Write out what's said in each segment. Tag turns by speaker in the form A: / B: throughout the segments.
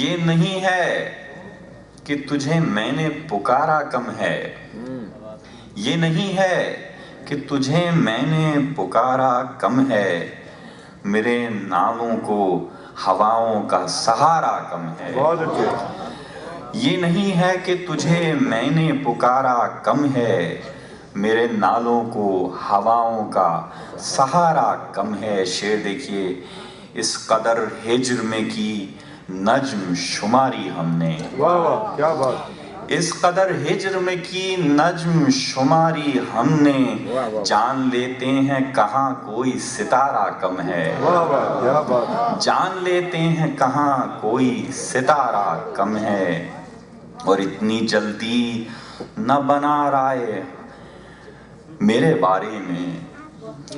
A: یہ نہیں ہے کہ تجھے میں نے پکارا کم ہے، یہ نہیں ہے کہ تجھے میں نے پکارا کم ہے، میرے نالوں کو ہواؤں کا سہارا کم ہے۔
B: بہت اچھے۔
A: یہ نہیں ہے کہ تجھے میں نے پکارا کم ہے، میرے نالوں کو ہواؤں کا سہارا کم ہے۔ شعر دیکھیے، اس قدر ہجر میں کی نجم شماری ہم نے،
B: واہ واہ کیا بات۔
A: اس قدر ہجر میں کی نجم شماری ہم نے، جان لیتے ہیں کہاں کوئی ستارہ کم ہے،
B: واہ واہ کیا بات۔
A: جان لیتے ہیں کہاں کوئی ستارہ کم ہے، اور اتنی جلدی نہ بنا رائے میرے بارے میں،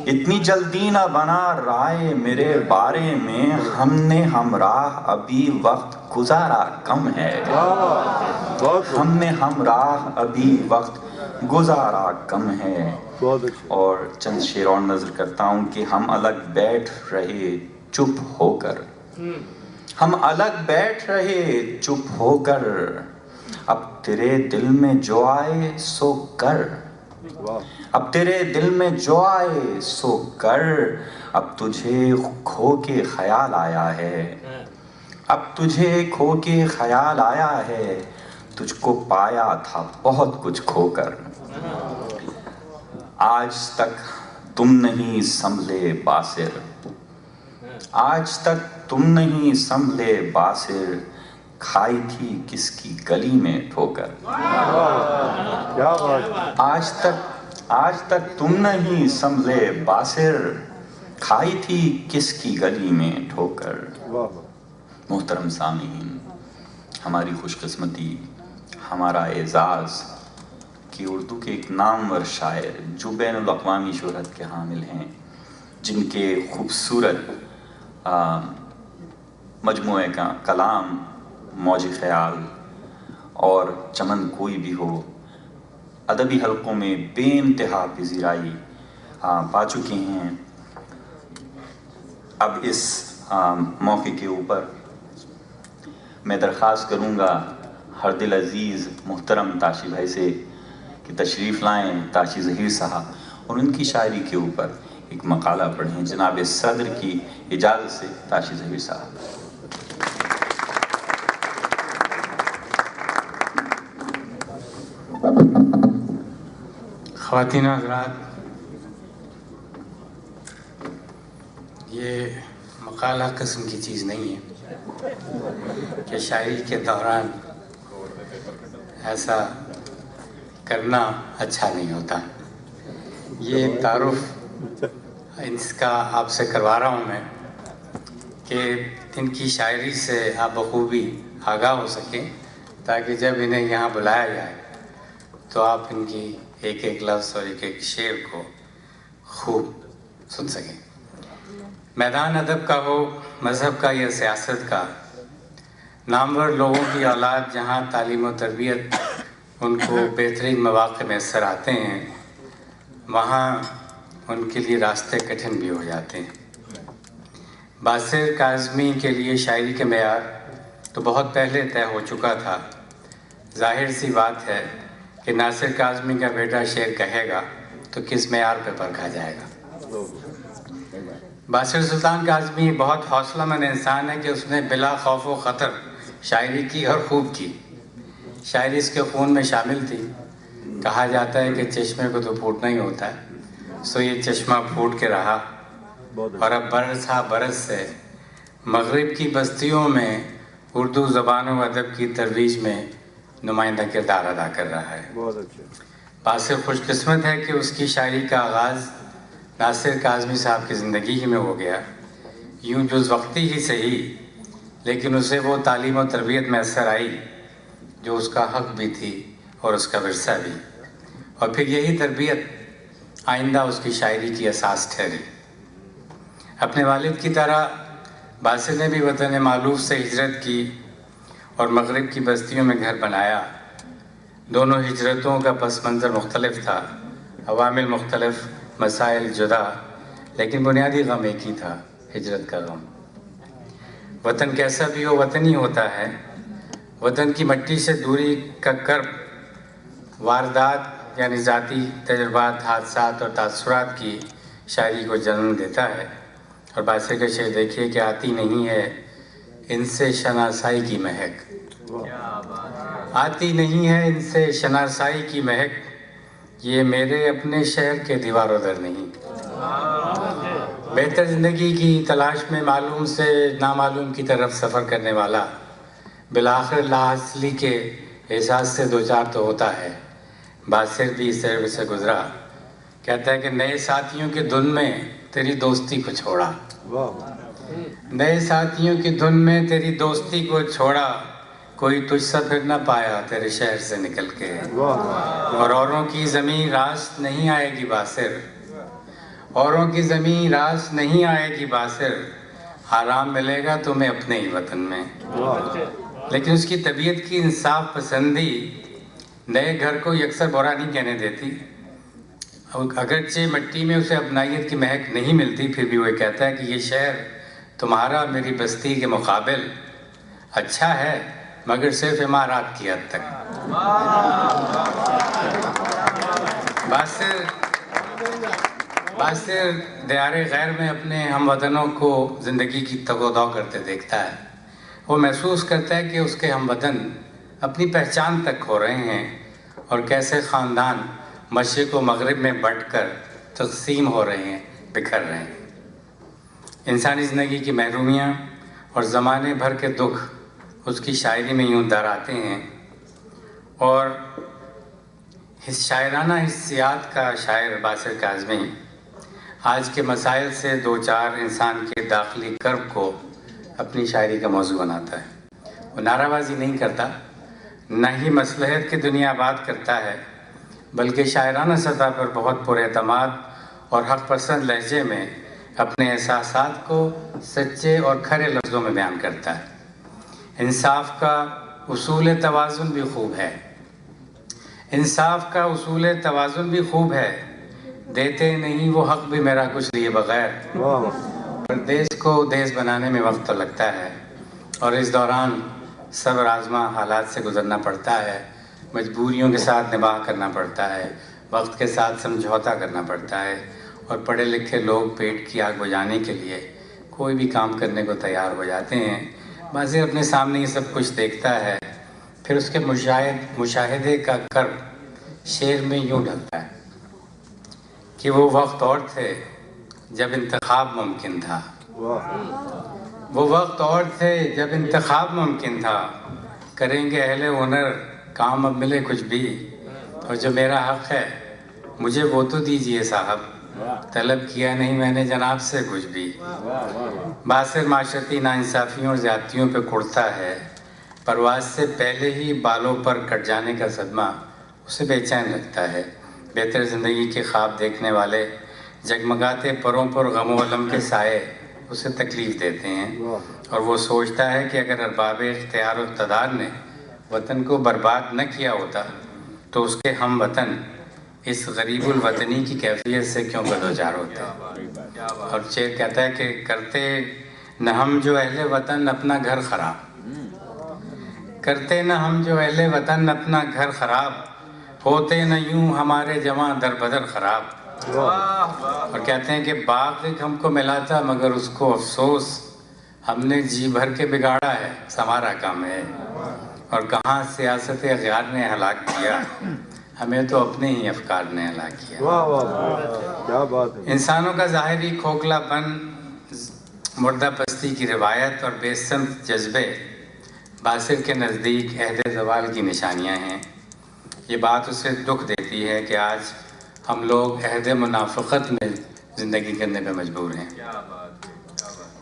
A: اتنی جلدی نہ بنا رائے میرے بارے میں، ہم نے ہمراہ ابھی وقت گزارا کم ہے،
B: واہ واہ بہت
A: ہم نے ہمراہ ابھی وقت گزارا کم ہے۔
B: بہت اچھے۔
A: اور چند شعر اور نظر کرتا ہوں کہ ہم الگ بیٹھ رہے چپ ہو کر، ہم الگ بیٹھ رہے چپ ہو کر، اب تیرے دل میں جو آئے سو کر، اب تیرے دل میں جو آئے سو کر، اب تجھے کھو کے خیال آیا ہے، اب تجھے کھو کے خیال آیا ہے، تجھ کو پایا تھا بہت کچھ کھو کر، آج تک تم نہیں سنبھلے باصر، آج تک تم نہیں سنبھلے باصر، کھائی تھی کس کی گلی میں ٹھوکر،
B: کیا بات۔
A: آج تک تم نہیں سنبھلے باصر، کھائی تھی کس کی گلی میں ٹھوکر۔ محترم سامعین، ہماری خوش قسمتی، ہمارا اعزاز کہ اردو کے ایک نامور شاعر جو بین الاقوامی شہرت کے حامل ہیں، جن کے خوبصورت مجموعے کا کلام موج خیال اور چمن کوئی بھی ہو ادبی حلقوں میں بے انتہا پذیرائی پا چکے ہیں۔ اب اس موقع کے اوپر میں درخواست کروں گا ہر دل عزیز محترم تاشی بھائی سے کہ تشریف لائیں، تاشی ظہیر صاحب، اور ان کی شاعری کے اوپر ایک مقالہ پڑھیں۔ جناب صدر کی اجازت سے تاشی ظہیر صاحب۔
C: خواتین حضرات، یہ مقالہ قسم کی چیز نہیں ہے کہ شاعری کے دوران ایسا کرنا اچھا نہیں ہوتا۔ یہ تعارف اس کا آپ سے کروا رہا ہوں میں کہ ان کی شاعری سے آپ بخوبی آگاہ ہو سکیں، تاکہ جب انہیں یہاں بلایا جائے تو آپ ان کی ایک ایک لفظ اور ایک ایک شعر کو خوب سن سکیں۔ میدان ادب کا ہو، مذہب کا یا سیاست کا، نامور لوگوں کی اولاد جہاں تعلیم و تربیت ان کو بہترین مواقع میسر آتے ہیں، وہاں ان کے لیے راستے کٹھن بھی ہو جاتے ہیں۔ باصر کاظمی کے لیے شاعری کے معیار تو بہت پہلے طے ہو چکا تھا۔ ظاہر سی بات ہے کہ ناصر کاظمی کا بیٹا شعر کہے گا تو کس معیار پہ پرکھا جائے گا۔ باصر سلطان کاظمی بہت حوصلہ مند انسان ہے کہ اس نے بلا خوف و خطر شاعری کی اور خوب کی۔ شاعری اس کے خون میں شامل تھی۔ کہا جاتا ہے کہ چشمے کو تو پھوٹنا ہی ہوتا ہے، سو یہ چشمہ پھوٹ کے رہا، اور اب برس ہا برس سے مغرب کی بستیوں میں اردو زبان و ادب کی ترویج میں نمائندہ کردار ادا کر رہا ہے۔
B: بہت اچھے۔
C: باصر خوش قسمت ہے کہ اس کی شاعری کا آغاز ناصر کاظمی صاحب کی زندگی ہی میں ہو گیا، یوں جز وقتی ہی صحیح، لیکن اسے وہ تعلیم و تربیت میسر آئی جو اس کا حق بھی تھی اور اس کا ورثہ بھی، اور پھر یہی تربیت آئندہ اس کی شاعری کی اساس ٹھہری۔ اپنے والد کی طرح باصر نے بھی وطن مألوف سے ہجرت کی اور مغرب کی بستیوں میں گھر بنایا۔ دونوں ہجرتوں کا پس منظر مختلف تھا، عوامل مختلف، مسائل جدا، لیکن بنیادی غم ایک ہی تھا، ہجرت کا غم۔ وطن کیسا بھی ہو وطن ہی ہوتا ہے. وطن کی مٹی سے دوری کا کرب واردات یعنی ذاتی تجربات، حادثات اور تاثرات کی شاعری کو جنم دیتا ہے. اور باسر کا شعر دیکھیے کہ آتی نہیں ہے ان سے شناسائی کی مہک، آتی نہیں ہے ان سے شناسائی کی مہک، یہ میرے اپنے شہر کے دیوار و در نہیں. بہتر زندگی کی تلاش میں معلوم سے نامعلوم کی طرف سفر کرنے والا بالآخر لاحاصلی کے احساس سے دوچار تو ہوتا ہے. باسر بھی اس طرح سے گزرا. کہتا ہے کہ نئے ساتھیوں کی دھن میں تیری دوستی کو چھوڑا، نئے ساتھیوں کی دھن میں تیری دوستی کو چھوڑا، کوئی تجھ سا پھر نہ پایا تیرے شہر سے نکل کے. اور اوروں کی زمین راست نہیں آئے گی باسر، اوروں کی زمین راست نہیں آئے گی باسر، آرام ملے گا تمہیں اپنے ہی وطن میں. لیکن اس کی طبیعت کی انصاف پسندی نئے گھر کو یکسر برا نہیں کہنے دیتی. اگرچہ مٹی میں اسے اپنائیت کی مہک نہیں ملتی، پھر بھی وہ کہتا ہے کہ یہ شہر تمہارا میری بستی کے مقابل اچھا ہے، مگر صرف عمارات کی حد تک. باسر دیار غیر میں اپنے ہم وطنوں کو زندگی کی تگ و دو کرتے دیکھتا ہے. وہ محسوس کرتا ہے کہ اس کے ہم وطن اپنی پہچان تک کھو رہے ہیں اور کیسے خاندان مشرق و مغرب میں بٹ کر تقسیم ہو رہے ہیں، بکھر رہے ہیں. انسانی زندگی کی محرومیاں اور زمانے بھر کے دکھ اس کی شاعری میں یوں در آتے ہیں. اور شاعرانہ حسیات کا شاعر باسر کاظمی آج کے مسائل سے دو چار انسان کے داخلی کرب کو اپنی شاعری کا موضوع بناتا ہے. وہ نعرہ بازی نہیں کرتا، نہ ہی مصلحت کی دنیا بات کرتا ہے، بلکہ شاعرانہ سطح پر بہت پر اعتماد اور حق پسند لہجے میں اپنے احساسات کو سچے اور کھرے لفظوں میں بیان کرتا ہے. انصاف کا اصول توازن بھی خوب ہے، انصاف کا اصول توازن بھی خوب ہے، دیتے نہیں وہ حق بھی میرا کچھ لیے بغیر. پر دیس کو دیس بنانے میں وقت تو لگتا ہے، اور اس دوران صبر آزما حالات سے گزرنا پڑتا ہے، مجبوریوں کے ساتھ نباہ کرنا پڑتا ہے، وقت کے ساتھ سمجھوتا کرنا پڑتا ہے. اور پڑھے لکھے لوگ پیٹ کی آگ بجھانے کے لیے کوئی بھی کام کرنے کو تیار ہو جاتے ہیں. باسر اپنے سامنے یہ سب کچھ دیکھتا ہے، پھر اس کے مشاہدے کا کرب شعر میں یوں ڈھلتا ہے کہ وہ وقت اور تھے جب انتخاب ممکن تھا، وہ وقت اور تھے جب انتخاب ممکن تھا، کریں گے اہل ہنر کام اب ملے کچھ بھی، اور جو میرا حق ہے مجھے وہ تو دیجئے صاحب، طلب کیا نہیں میں نے جناب سے کچھ بھی. باسر معاشرتی ناانصافیوں اور زیادتیوں پہ کڑتا ہے. پرواز سے پہلے ہی بالوں پر کٹ جانے کا صدمہ اسے بے چین لگتا ہے. بہتر زندگی کے خواب دیکھنے والے جگمگاتے پروں پر غم و الم کے سائے اسے تکلیف دیتے ہیں، اور وہ سوچتا ہے کہ اگر ارباب اختیار و اقتدار نے وطن کو برباد نہ کیا ہوتا تو اس کے ہم وطن اس غریب الوطنی کی کیفیت سے کیوں بدوچار ہوتے ہیں. اور شعر کہتا ہے کہ کرتے نہ ہم جو اہل وطن اپنا گھر خراب، کرتے نہ ہم جو اہل وطن اپنا گھر خراب، ہوتے نہ یوں ہمارے جواں در بدر خراب. اور کہتے ہیں کہ باغ ایک ہم کو ملا تھا مگر اس کو افسوس ہم نے جی بھر کے بگاڑا ہے، ہمارا کام ہے. اور کہاں سیاست اغیار نے ہلاک کیا، ہمیں تو اپنے ہی افکار نے ہلاک کیا.
B: کیا بات ہے.
C: انسانوں کا ظاہری کھوکھلا پن، مردہ پستی کی روایت اور بے سمت جذبے باسر کے نزدیک عہد زوال کی نشانیاں ہیں. یہ بات اسے دکھ دیتی ہے کہ آج ہم لوگ عہد منافقت میں زندگی کرنے پہ مجبور ہیں.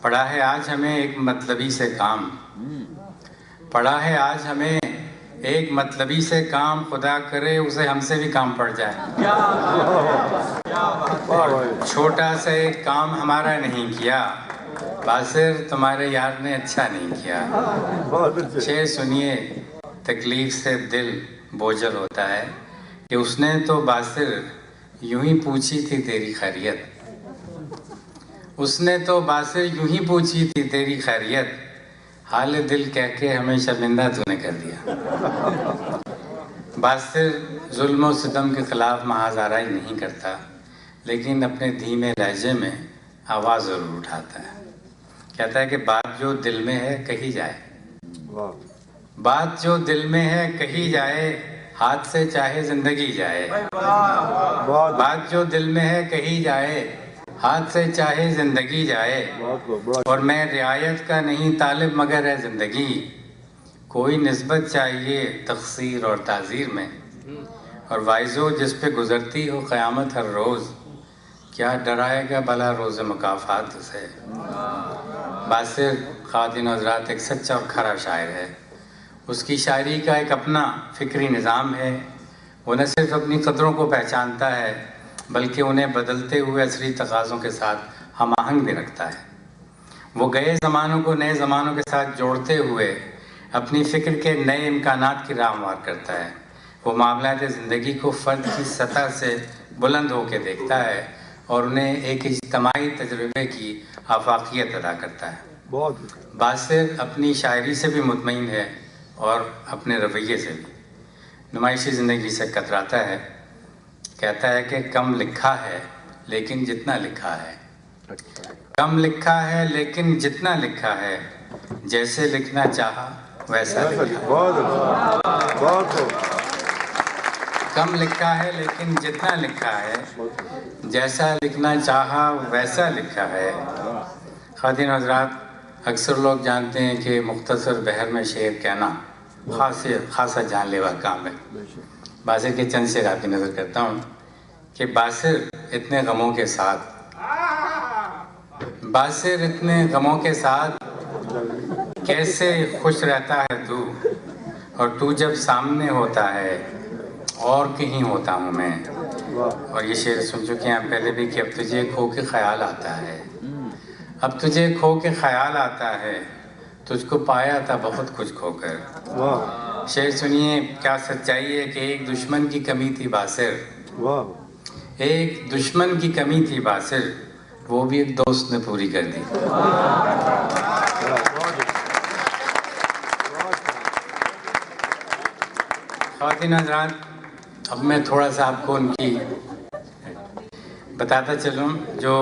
C: پڑا ہے آج ہمیں ایک مطلبی سے کام، پڑا ہے آج ہمیں ایک مطلبی سے کام، خدا کرے اسے ہم سے بھی کام پڑ جائے. چھوٹا سا ایک کام ہمارا نہیں کیا، باسر تمہارے یار نے اچھا نہیں کیا. شعر سنیے، تکلیف سے دل بوجھل ہوتا ہے کہ اس نے تو باسر یوں ہی پوچھی تھی تیری خیریت، اس نے تو باسر یوں ہی پوچھی تھی تیری خیریت، حال دل کہہ کے ہمیں شرمندہ تو نے کر دیا۔ باصر ظلم و ستم کے خلاف محاذ آرائی نہیں کرتا، لیکن اپنے دھیمے لہجے میں آواز ضرور اٹھاتا ہے۔ کہتا ہے کہ بات جو دل میں ہے کہی جائے، بات جو دل میں ہے کہی جائے، ہاتھ سے چاہے زندگی جائے۔ بات جو دل میں ہے کہی جائے، ہاتھ سے چاہے زندگی جائے۔ اور میں رعایت کا نہیں طالب مگر ہے زندگی، کوئی نسبت چاہیے تقصیر اور تعزیر میں۔ اور وائزو جس پہ گزرتی ہو قیامت ہر روز، کیا ڈرائے گا بھلا روز مکافات سے۔ باصر خواتین و حضرات ایک سچا اور کھرا شاعر ہے۔ اس کی شاعری کا ایک اپنا فکری نظام ہے۔ وہ نہ صرف اپنی قدروں کو پہچانتا ہے بلکہ انہیں بدلتے ہوئے عصری تقاضوں کے ساتھ ہم آہنگ بھی رکھتا ہے۔ وہ گئے زمانوں کو نئے زمانوں کے ساتھ جوڑتے ہوئے اپنی فکر کے نئے امکانات کی راہ ہموار کرتا ہے۔ وہ معاملات زندگی کو فرد کی سطح سے بلند ہو کے دیکھتا ہے اور انہیں ایک اجتماعی تجربے کی آفاقیت ادا کرتا ہے۔ باصر اپنی شاعری سے بھی مطمئن ہے اور اپنے رویے سے بھی۔ نمائشی زندگی سے کتراتا ہے، کہتا ہے کہ کم لکھا ہے لیکن جتنا لکھا ہے، کم لکھا ہے لیکن جتنا لکھا ہے، جیسے لکھنا چاہا ویسا لکھا ہے۔ کم لکھا ہے لیکن جتنا لکھا ہے، جیسا لکھنا چاہا ویسا لکھا ہے۔ خواتین و حضرات، اکثر لوگ جانتے ہیں کہ مختصر بحر میں شعر کہنا خاصا جان لیوا کام ہے۔ باصر کے چند شعر آپ کی نظر کرتا ہوں کہ باصر اتنے غموں کے ساتھ، باصر اتنے غموں کے ساتھ کیسے خوش رہتا ہے تو، اور تو جب سامنے ہوتا ہے اور کہیں ہوتا ہوں میں۔ اور یہ شعر سن چکے ہیں آپ پہلے بھی کہ اب تجھے کھو کے خیال آتا ہے، اب تجھے کھو کے خیال آتا ہے، تجھ کو پایا تھا بہت کچھ کھو کر۔ شعر سنیے، کیا سچائی ہے کہ ایک دشمن کی کمی تھی باصر، ایک دشمن کی کمی تھی باصر، وہ بھی ایک دوست نے پوری کر دی۔ خواتین حضرات، اب میں تھوڑا سا آپ کو ان کی بتاتا چلوں جو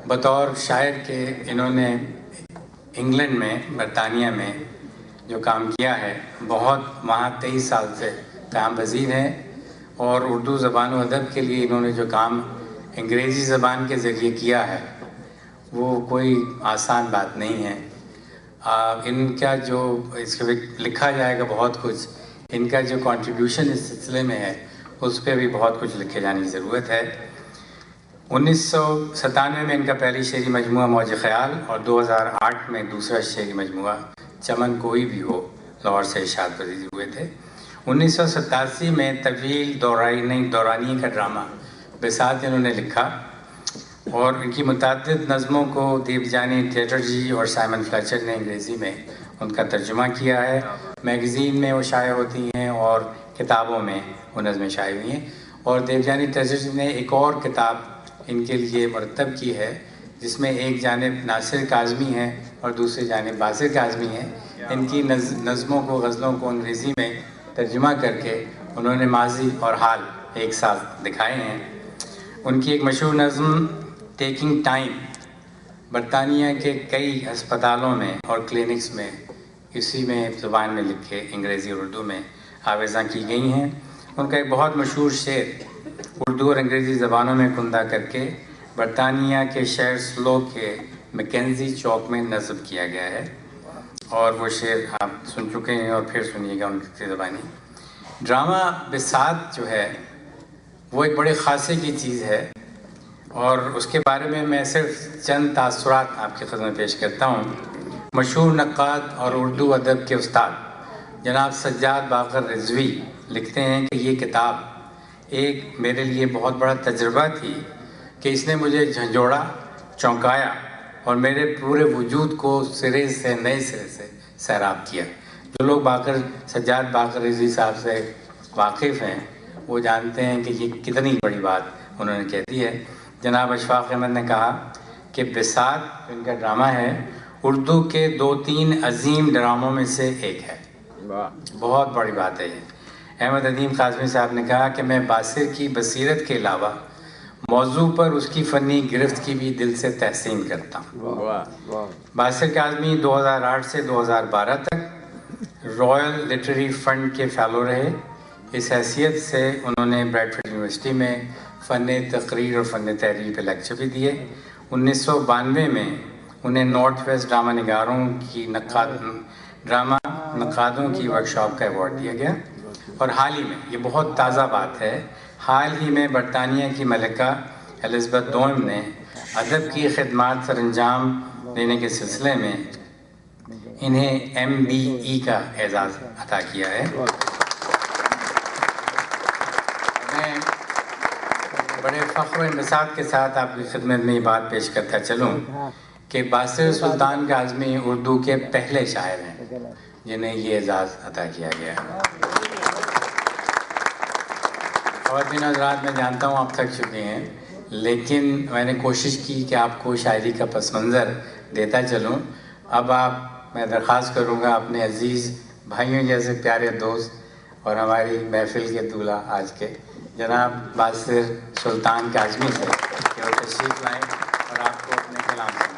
C: بطور شاعر کے انہوں نے انگلینڈ میں، برطانیہ میں جو کام کیا ہے، بہت وہاں 23 سال سے قیام پذیر ہیں، اور اردو زبان و ادب کے لیے انہوں نے جو کام انگریزی زبان کے ذریعے کیا ہے وہ کوئی آسان بات نہیں ہے۔ ان کا جو اس کے لکھا جائے گا بہت کچھ، ان کا جو کنٹریبیوشن اس سلسلے میں ہے اس پہ بھی بہت کچھ لکھے جانے کی ضرورت ہے۔ 1997 میں ان کا پہلی شعری مجموعہ موج خیال، اور 2008 میں دوسرا شعری مجموعہ چمن کوئی بھی ہو لاہور سے ارشاد پذیر ہوئے تھے۔ 1987 میں طویل دورانی کا ڈرامہ بساط انہوں نے لکھا، اور ان کی متعدد نظموں کو دیوجانی چیٹرجی اور سائمن فلیچر نے انگریزی میں ان کا ترجمہ کیا ہے۔ میگزین میں وہ شائع ہوتی ہیں اور کتابوں میں وہ نظمیں شائع ہوئی ہیں، اور دیوجانی چیٹرجی نے ایک اور کتاب ان کے لیے مرتب کی ہے جس میں ایک جانب ناصر کاظمی ہیں اور دوسری جانب باصر کاظمی ہیں۔ ان کی نظموں کو، غزلوں کو انگریزی میں ترجمہ کر کے انہوں نے ماضی اور حال ایک ساتھ دکھائے ہیں۔ ان کی ایک مشہور نظم ٹیکنگ ٹائم برطانیہ کے کئی ہسپتالوں میں اور کلینکس میں اسی میں زبان میں لکھے انگریزی اور اردو میں آویزاں کی گئی ہیں۔ ان کا ایک بہت مشہور شعر اردو اور انگریزی زبانوں میں کندہ کر کے برطانیہ کے شہر سلو کے میکنزی چوک میں نصب کیا گیا ہے، اور وہ شعر آپ سن چکے ہیں اور پھر سنیے گا ان کی زبانی۔ ڈرامہ بساط جو ہے وہ ایک بڑے خاصے کی چیز ہے، اور اس کے بارے میں میں صرف چند تاثرات آپ کی خدمت پیش کرتا ہوں۔ مشہور نقاد اور اردو ادب کے استاد جناب سجاد باقر رضوی لکھتے ہیں کہ یہ کتاب ایک میرے لیے بہت بڑا تجربہ تھی کہ اس نے مجھے جھنجھوڑا، چونکایا اور میرے پورے وجود کو نئے سرے سے سیراب کیا۔ جو لوگ سجاد باقر رضوی صاحب سے واقف ہیں وہ جانتے ہیں کہ یہ کتنی بڑی بات انہوں نے کہہ دی ہے۔ جناب اشفاق احمد نے کہا کہ بساط ان کا ڈرامہ ہے اردو کے 2-3 عظیم ڈراموں میں سے ایک ہے. بہت بڑی بات ہے یہ. احمد ندیم قاسمی صاحب نے کہا کہ میں باصر کی بصیرت کے علاوہ موضوع پر اس کی فنی گرفت کی بھی دل سے تحسین کرتا ہوں. باصر کاظمی 2008 سے 2012 تک رائل لٹریری فنڈ کے فیلو رہے. اس حیثیت سے انہوں نے بریڈفورڈ یونیورسٹی میں فن تقریر اور فن تحریر پہ لیکچر بھی دیے. 1992 میں انہیں نارتھ ویسٹ ڈرامہ نگاروں کی ڈرامہ نقادوں کی ورکشاپ کا ایوارڈ دیا گیا. اور حال ہی میں، یہ بہت تازہ بات ہے، حال ہی میں برطانیہ کی ملکہ الزبتھ دوئم نے ادب کی خدمات سر انجام دینے کے سلسلے میں انہیں MBE کا اعزاز عطا کیا ہے. میں بڑے فخر و انبساط کے ساتھ آپ کی خدمت میں یہ بات پیش کرتا چلوں کہ باصر سلطان کاظمی اردو کے پہلے شاعر ہیں جنہیں یہ اعزاز عطا کیا گیا ہے. خواتین حضرات، میں جانتا ہوں آپ تھک چکے ہیں، لیکن میں نے کوشش کی کہ آپ کو شاعری کا پس منظر دیتا چلوں. اب میں درخواست کروں گا اپنے عزیز بھائیوں جیسے پیارے دوست اور ہماری محفل کے دولہا آج کے جناب باصر سلطان کاظمی سے کہ وہ تشریف لائیں اور آپ کو اپنے کلام سنائیں.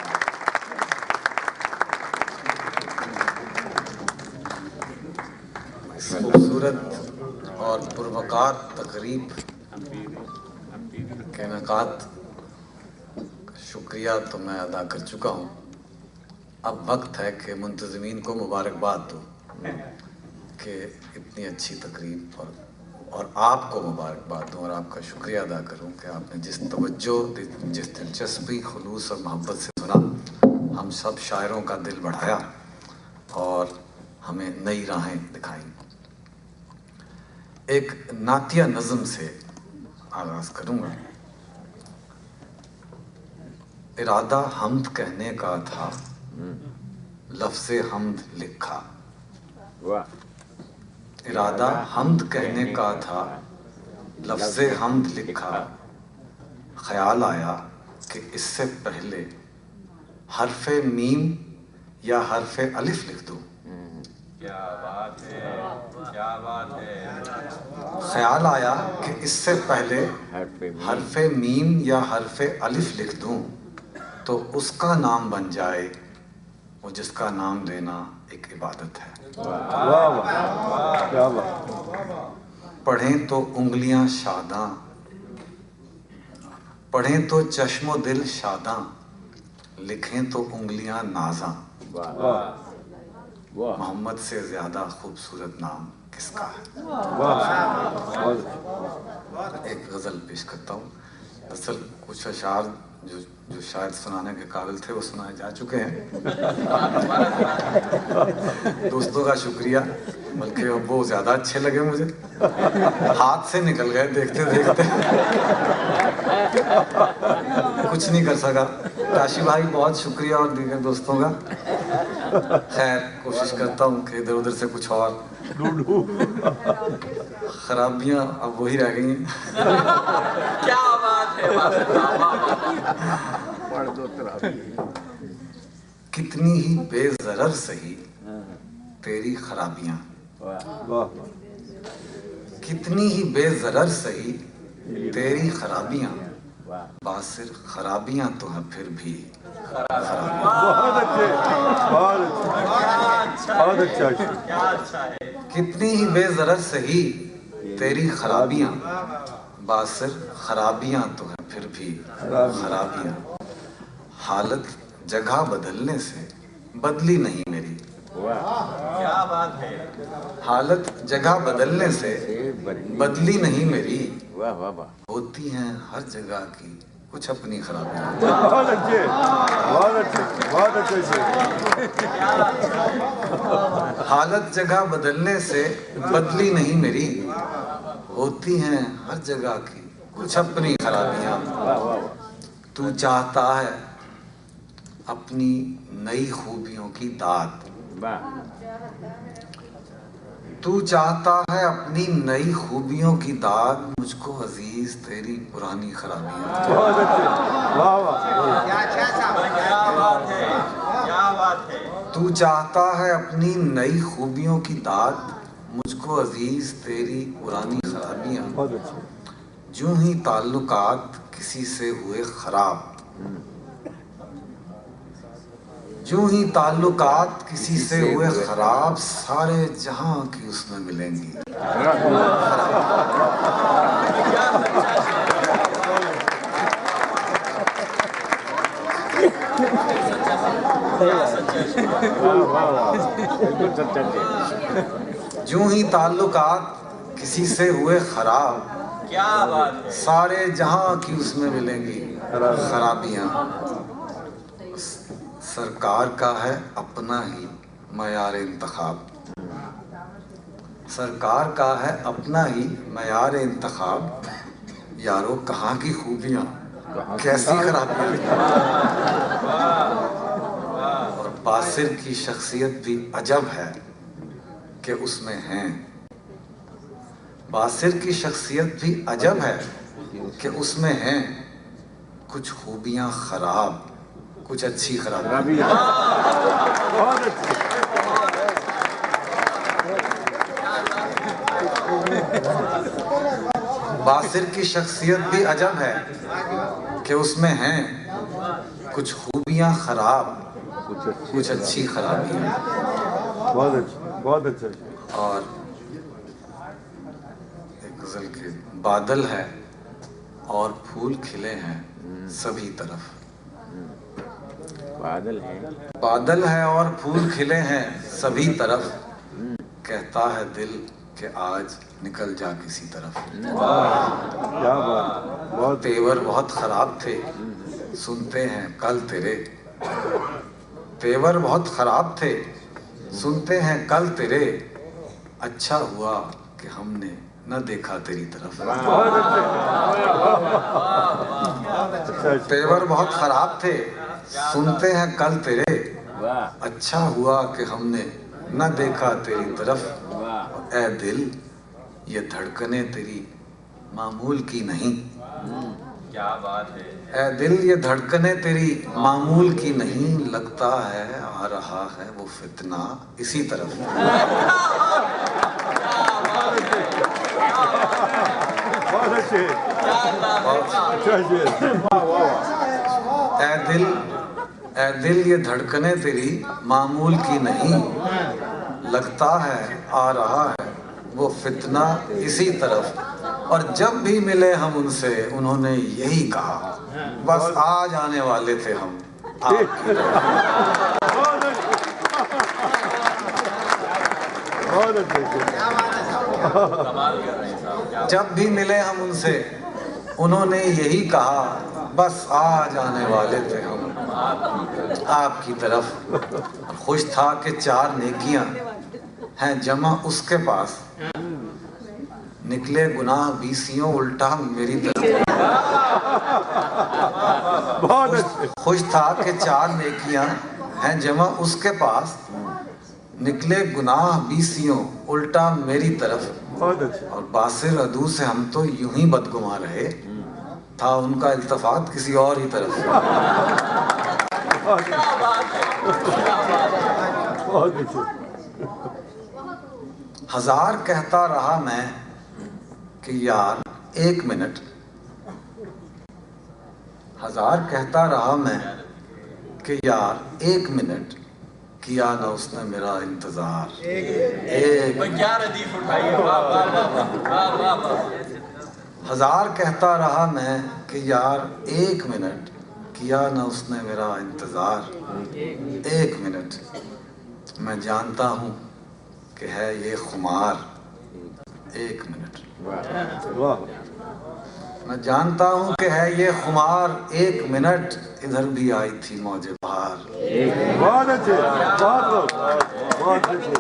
D: خوبصورت اور پروقار تقریب کے انعقاد کا شکریہ تو میں ادا کر چکا ہوں. اب وقت ہے کہ منتظمین کو مبارکباد دوں کہ اتنی اچھی تقریب اور آپ کو مبارکباد دوں اور آپ کا شکریہ ادا کروں کہ آپ نے جس توجہ، جس دلچسپی، خلوص اور محبت سے سنا، ہم سب شاعروں کا دل بڑھایا اور ہمیں نئی راہیں دکھائیں. ایک نعتیہ نظم سے آغاز کروں گا. ارادہ حمد کہنے کا تھا، لفظ حمد لکھا. ارادہ حمد کہنے کا تھا، لفظ حمد لکھا. خیال آیا کہ اس سے پہلے حرف میم یا حرف الف لکھ دوں.
A: کیا بات ہے، کیا بات ہے.
D: خیال آیا کہ اس سے پہلے حرف میم یا حرف الف لکھ دوں تو اس کا نام بن جائے وہ جس کا نام لینا ایک عبادت ہے. پڑھیں تو انگلیاں شاداں، پڑھیں تو چشم و دل شاداں، لکھیں تو انگلیاں نازاں. محمد سے زیادہ خوبصورت نام کس کا ہے. ایک غزل پیش کرتا ہوں. اصل کچھ اشعار جو شاید سنانے کے قابل تھے وہ سنائے جا چکے ہیں. دوستوں کا شکریہ، بلکہ وہ زیادہ اچھے لگے مجھے، ہاتھ سے نکل گئے دیکھتے دیکھتے. کچھ نہیں کر سکا. کاشی بھائی بہت شکریہ اور دیگر دوستوں کا. خیر، کوشش کرتا ہوں کہ ادھر ادھر سے کچھ اور خرابیاں اب وہی رہ گئی ہیں.
A: کیا بات ہے.
D: کتنی ہی بے ضرر سہی تیری خرابیاں، کتنی ہی بے ضرر سہی تیری خرابیاں. باصر خرابیاں تو ہیں پھر بھی کتنی ہی بے ضرر سہی تیری خرابیاں. باصر خرابیاں تو ہیں پھر بھی خرابیاں. حالت جگہ بدلنے سے بدلی نہیں میری.
A: کیا بات ہے.
D: حالت جگہ بدلنے سے بدلی نہیں میری. ہوتی ہیں ہر جگہ کی کچھ اپنی خرابیاں.
B: بہت اچھے، بہت اچھے.
D: حالت جگہ بدلنے سے بدلی نہیں میری. ہوتی ہیں ہر جگہ کی کچھ اپنی خرابیاں. تو چاہتا ہے اپنی نئی خوبیوں کی داد، تو چاہتا ہے اپنی نئی خوبیوں کی داد. مجھ کو عزیز تیری پرانی خرابیاں.
B: بہت اچھے، واہ واہ.
A: کیا بات ہے، کیا
D: تو چاہتا ہے اپنی نئی خوبیوں کی داد، مجھ کو عزیز تیری پرانی خرابیاں،
B: بہت اچھا.
D: جوں ہی تعلقات کسی سے ہوئے خراب، جوں ہی تعلقات کسی سے ہوئے خراب، سارے جہاں کی اس میں ملیں گی. جوں ہی تعلقات کسی سے ہوئے خراب، سارے جہاں کی اس میں ملیں گی خرابیاں. سرکار کا ہے اپنا ہی معیار انتخاب، سرکار کا ہے اپنا ہی معیار انتخاب، یارو کہاں کی خوبیاں کیسی خرابیاں. اور باصر کی شخصیت بھی عجب ہے کہ اس میں ہیں، باصر کی شخصیت بھی عجب ہے کہ اس میں ہیں کچھ خوبیاں خراب، کچھ اچھی خرابیاں.
B: بہت اچھی.
D: باصر کی شخصیت بھی عجب ہے کہ اس میں ہیں کچھ خوبیاں خراب، کچھ اچھی خرابیاں.
B: بہت اچھا، بہت اچھا.
D: اور ایک غزل کے بادل ہے اور پھول کھلے ہیں سبھی طرف، بادل ہے اور پھول کھلے ہیں سبھی طرف، کہتا ہے دل کہ آج نکل جا کسی طرف.
B: کیا بات. بہت
D: تیور بہت خراب تھے سنتے ہیں کل تیرے، تیور بہت خراب تھے سنتے ہیں کل تیرے، اچھا ہوا کہ ہم نے نہ دیکھا تیری طرف. تیور بہت خراب تھے سنتے ہیں کل تیرے، اچھا ہوا کہ ہم نے نہ دیکھا تیری طرف. اے دل یہ دھڑکنیں تیری معمول کی نہیں،
A: کیا بات ہے.
D: اے دل یہ دھڑکنیں تیری معمول کی نہیں، لگتا ہے آ رہا ہے وہ فتنہ اسی طرف.
B: بہت اچھے.
D: اے دل یہ دھڑکنیں تیری معمول کی نہیں، لگتا ہے آ رہا ہے وہ فتنہ اسی طرف. اور جب بھی ملے ہم ان سے انہوں نے یہی کہا، بس آ جانے والے تھے ہم آپ کی طرف.
B: بہت اچھے.
D: جب بھی ملے ہم ان سے انہوں نے یہی کہا، بس آ جانے والے تھے ہم آپ کی طرف. خوش تھا کہ 4 نیکیاں ہیں جمع اس کے پاس، نکلے گناہ 20 الٹا میری طرف.
B: بہت اچھے.
D: خوش تھا کہ 4 نیکیاں ہیں جمع اس کے پاس، نکلے گناہ 20 الٹا میری طرف.
B: بہت اچھے.
D: اور باصر عدو سے ہم تو یوں ہی بدگماں رہے، تھا ان کا التفات کسی اور ہی طرف.
B: بہت اچھے.
D: ہزار کہتا رہا میں کہ یار 1 منٹ، ہزار کہتا رہا میں کہ یار 1 منٹ، کیا نہ اس نے میرا انتظار. ہزار کہتا رہا میں کہ یار 1 منٹ، کیا نہ اس نے میرا انتظار. 1 منٹ میں جانتا ہوں کہ ہے یہ خمار. 1 منٹ
B: واہ.
D: میں جانتا ہوں کہ ہے یہ خمار. 1 منٹ ادھر بھی آئی تھی موج بہار.
B: بہت اچھے. بہت بہت اچھے.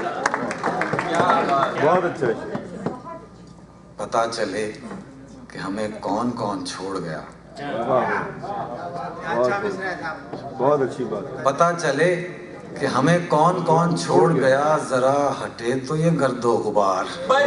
B: بہت اچھے.
D: پتا چلے کہ ہمیں کون کون چھوڑ گیا.
B: بہت اچھی بات.
D: پتا چلے کہ ہمیں کون کون چھوڑ گیا، ذرا ہٹے تو یہ گرد و غبار.
B: واہ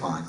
D: 5।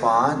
D: 5।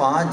D: 5।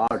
D: 8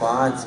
D: 5।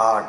D: 8।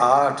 D: 8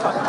D: 5।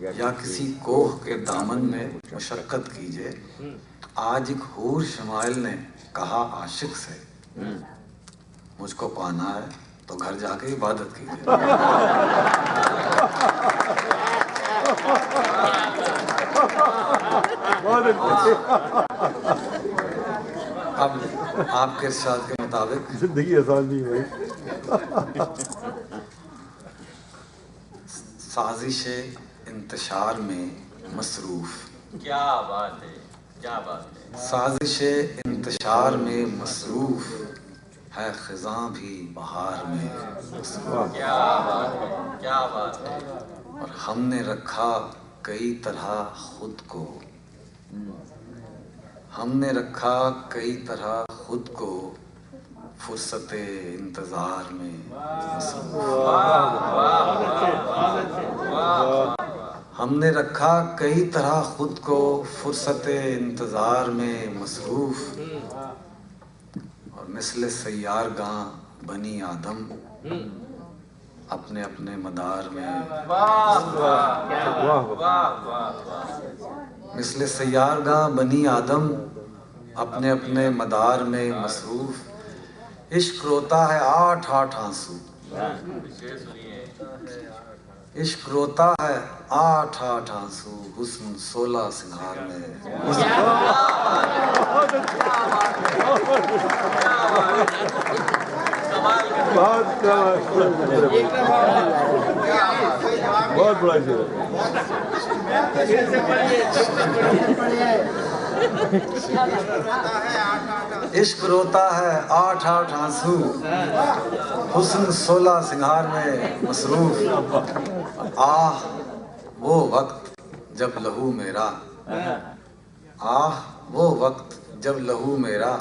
D: یا کسی کوہ کے دامن میں مشقت کیجئے. آج ایک حور شمائل نے کہا عاشق سے مجھ کو پانا ہے تو گھر جا کے عبادت کیجئے. اب آپ کے ارشاد کے مطابق
B: زندگی آسان نہیں ہوئی.
D: سازش انتشار میں مصروف.
A: کیا بات ہے، کیا بات ہے.
D: سازش انتشار میں مصروف ہے خزاں بھی بہار میں مصروف.
A: کیا بات ہے، کیا بات ہے.
D: اور ہم نے رکھا کئی طرح خود کو، ہم نے رکھا کئی طرح خود کو فرصت انتظار میں مصروف. ہم نے رکھا کئی طرح خود کو فرصت انتظار میں مصروف. اور مثل سیارگاں بنی آدم اپنے اپنے مدار میں، مثل سیارگاں بنی آدم اپنے اپنے مدار میں مصروف. عشق روتا ہے آٹھ آٹھ آنسو، عشق روتا ہے آٹھ آٹھ آنسو حسن 16 سنگھار میں.
B: بہت بڑا شعر
D: عشق روتا ہے آٹھ آٹھ آنسو حسن 16 سنگھار میں مصروف. آہ وہ وقت جب لہو میرا، آہ وہ وقت جب لہو میرا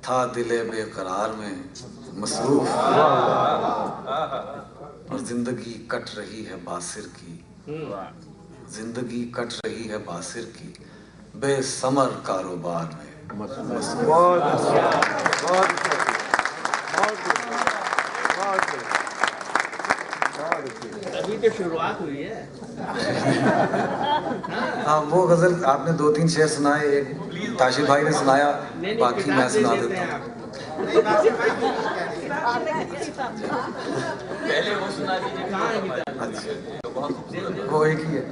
D: تھا دل بے قرار میں مصروف. اور زندگی کٹ رہی ہے باسر کی، زندگی کٹ رہی ہے باسر کی بے ثمر کاروبار میں مصروف.
E: ابھی تو شروعات ہوئی ہے.
D: ہاں وہ غزل آپ نے 2-3 شعر سنائے، ایک تاشر بھائی نے سنایا، باقی میں سنا دیتا ہوں.
A: پہلے وہ سنا دیجیے.
D: وہ ایک ہی ہے.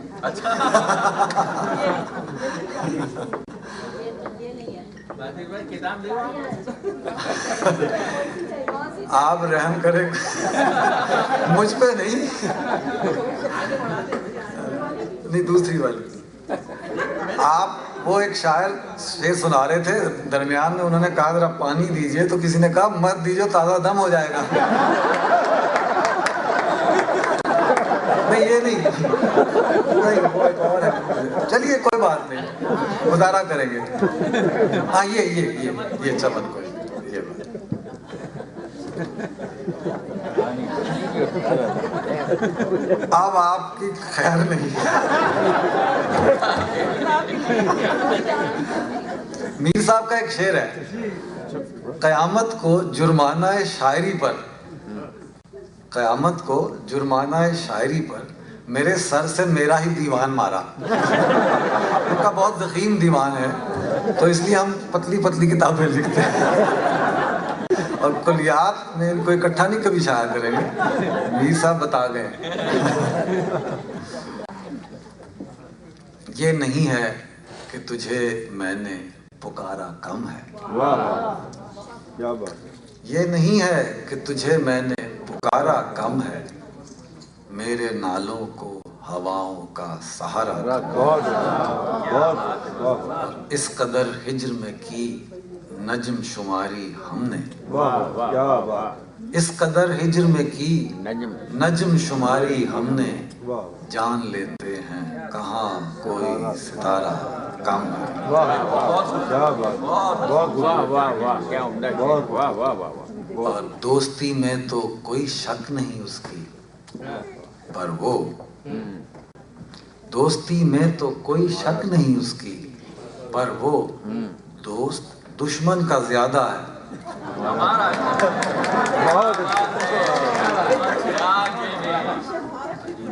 D: آپ رحم کریں مجھ پہ نہیں، دوسری والی. آپ وہ ایک شاعر شعر سنا رہے تھے، درمیان میں انہوں نے کہا ذرا پانی دیجئے، تو کسی نے کہا مت دیجئے تازہ دم ہو جائے گا. نہیں یہ نہیں، وہ ایک اور ہے. چلیے کوئی بات نہیں، گزارا کریں گے. ہاں یہ چمن کوئی یہ بات. اب آپ کی خیر نہیں. میر صاحب کا ایک شعر ہے، قیامت کو جرمانہ شاعری پر، قیامت کو جرمانہ شاعری پر میرے سر سے میرا ہی دیوان مارا. ان کا بہت ضخیم دیوان ہے تو اس لیے ہم پتلی پتلی کتابیں لکھتے ہیں اور کلیات میں ان کو اکٹھا نہیں کبھی شائع کریں گے. میر صاحب بتا گئے یہ نہیں ہے کہ تجھے میں نے پکارا کم ہے.
B: کیا بات ہے.
D: یہ نہیں ہے کہ تجھے میں نے پکارا کم ہے، میرے نالوں کو ہواؤں کا سہارا. اس قدر ہجر میں کی نجم شماری ہم نے، اس قدر ہجر میں کی نجم شماری ہم نے، جان لیتے ہیں کہاں کوئی ستارہ کم ہے. اور دوستی میں تو کوئی شک نہیں اس کی، پر وہ دوستی میں تو کوئی شک نہیں اس کی، پر وہ دوست دشمن کا زیادہ ہے.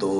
D: 2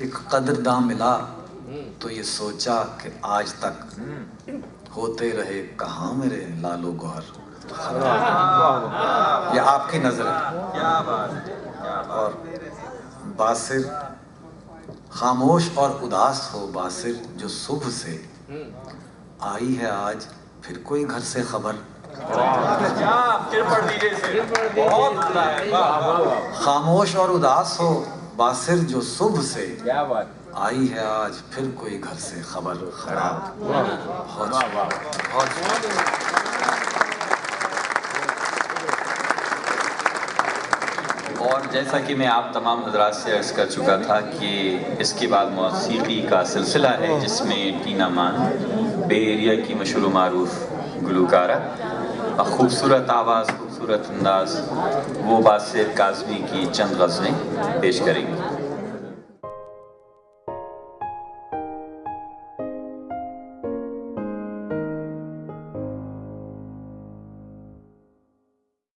D: ایک قدرداں ملا تو یہ سوچا کہ آج تک ہوتے رہے کہاں میرے لالو گوہر. یہ آپ کی نظر ہے. اور باسر خاموش اور اداس ہو باسر جو صبح سے آئی ہے آج پھر کوئی گھر سے خبر. خاموش اور اداس ہو باسر جو صبح سے آئی ہے آج پھر کوئی گھر سے خبر. خراب.
A: اور جیسا کہ میں آپ تمام حضرات سے عرض کر چکا تھا کہ اس کے بعد موسیقی کا سلسلہ ہے جس میں ٹینا مان بے ایریا کی مشہور و معروف گلوکارہ خوبصورت آواز خوبصورت انداز وہ باسر کاظمی کی چند غزلیں پیش کریں گی.